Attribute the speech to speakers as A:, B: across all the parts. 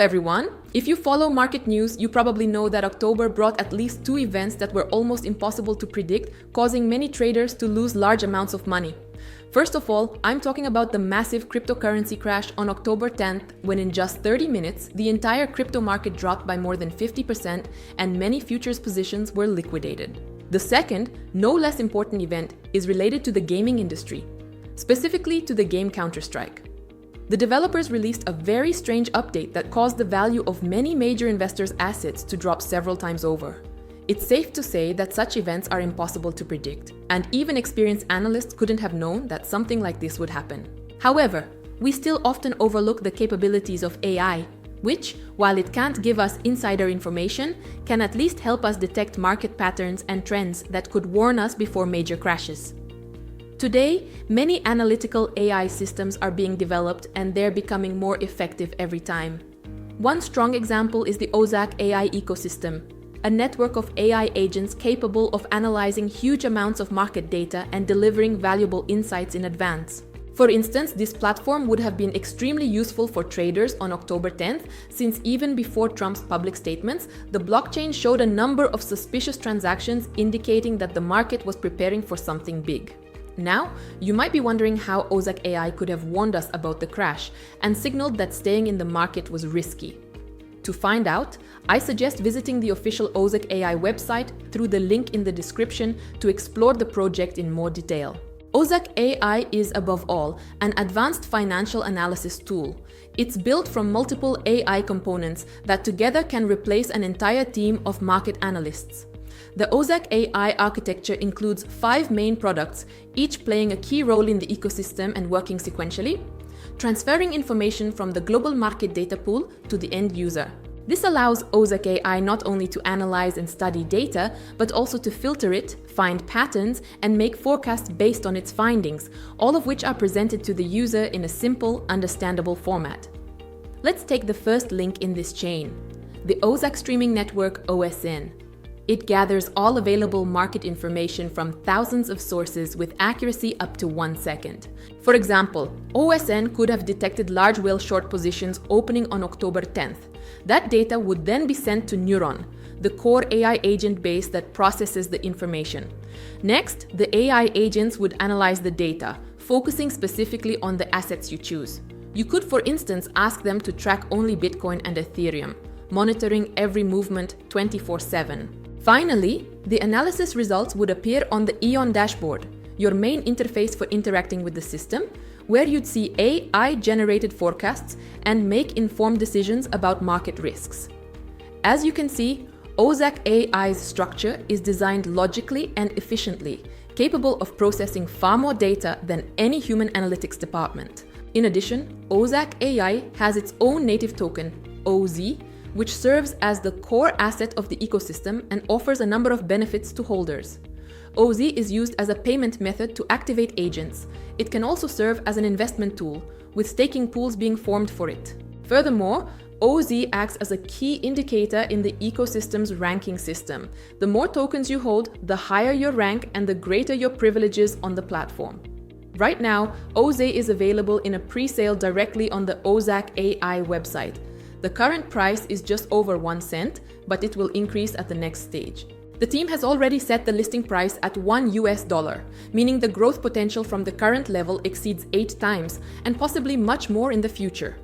A: everyone! If you follow market news, you probably know that October brought at least two events that were almost impossible to predict, causing many traders to lose large amounts of money. First of all, I'm talking about the massive cryptocurrency crash on October 10th, when in just 30 minutes, the entire crypto market dropped by more than 50% and many futures positions were liquidated. The second, no less important event, is related to the gaming industry, specifically to the game Counter-Strike. The developers released a very strange update that caused the value of many major investors' assets to drop several times over. It's safe to say that such events are impossible to predict, and even experienced analysts couldn't have known that something like this would happen. However, we still often overlook the capabilities of AI, which, while it can't give us insider information, can at least help us detect market patterns and trends that could warn us before major crashes. Today, many analytical AI systems are being developed and they're becoming more effective every time. One strong example is the OZAC AI ecosystem, a network of AI agents capable of analyzing huge amounts of market data and delivering valuable insights in advance. For instance, this platform would have been extremely useful for traders on October 10th, since even before Trump's public statements, the blockchain showed a number of suspicious transactions indicating that the market was preparing for something big. Now, you might be wondering how OZAC AI could have warned us about the crash and signaled that staying in the market was risky. To find out, I suggest visiting the official OZAC AI website through the link in the description to explore the project in more detail. OZAC AI is, above all, an advanced financial analysis tool. It's built from multiple AI components that together can replace an entire team of market analysts. The OZAC AI architecture includes 5 main products, each playing a key role in the ecosystem and working sequentially, transferring information from the global market data pool to the end user. This allows OZAC AI not only to analyze and study data, but also to filter it, find patterns, and make forecasts based on its findings, all of which are presented to the user in a simple, understandable format. Let's take the first link in this chain, the OZAC Streaming Network OSN. It gathers all available market information from thousands of sources with accuracy up to 1 second. For example, OSN could have detected large whale short positions opening on October 10th. That data would then be sent to Neuron, the core AI agent base that processes the information. Next, the AI agents would analyze the data, focusing specifically on the assets you choose. You could, for instance, ask them to track only Bitcoin and Ethereum, monitoring every movement 24/7. Finally, the analysis results would appear on the EON dashboard, your main interface for interacting with the system, where you'd see AI-generated forecasts and make informed decisions about market risks. As you can see, OZAC AI's structure is designed logically and efficiently, capable of processing far more data than any human analytics department. In addition, OZAC AI has its own native token, OZ, which serves as the core asset of the ecosystem and offers a number of benefits to holders. OZ is used as a payment method to activate agents. It can also serve as an investment tool, with staking pools being formed for it. Furthermore, OZ acts as a key indicator in the ecosystem's ranking system. The more tokens you hold, the higher your rank and the greater your privileges on the platform. Right now, OZ is available in a pre-sale directly on the OZAC AI website. The current price is just over 1 cent, but it will increase at the next stage. The team has already set the listing price at $1, meaning the growth potential from the current level exceeds 8 times, and possibly much more in the future.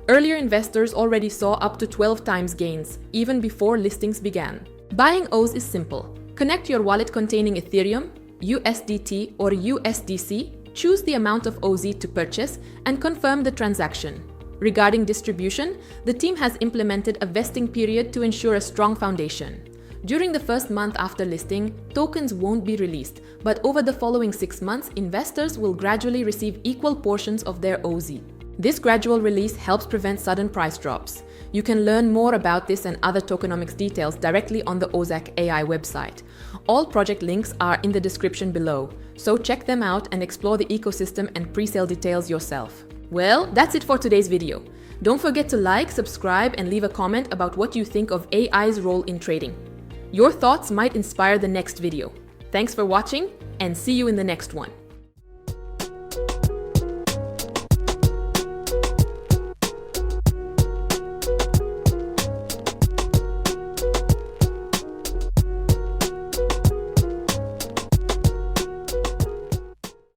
A: Earlier investors already saw up to 12 times gains, even before listings began. Buying OZ is simple. Connect your wallet containing Ethereum, USDT, or USDC, choose the amount of OZ to purchase, and confirm the transaction. Regarding distribution, the team has implemented a vesting period to ensure a strong foundation. During the first month after listing, tokens won't be released, but over the following 6 months, investors will gradually receive equal portions of their OZ. This gradual release helps prevent sudden price drops. You can learn more about this and other tokenomics details directly on the OZAC AI website. All project links are in the description below, so check them out and explore the ecosystem and pre-sale details yourself. Well, that's it for today's video. Don't forget to like, subscribe, and leave a comment about what you think of AI's role in trading. Your thoughts might inspire the next video. Thanks for watching, and see you in the next one.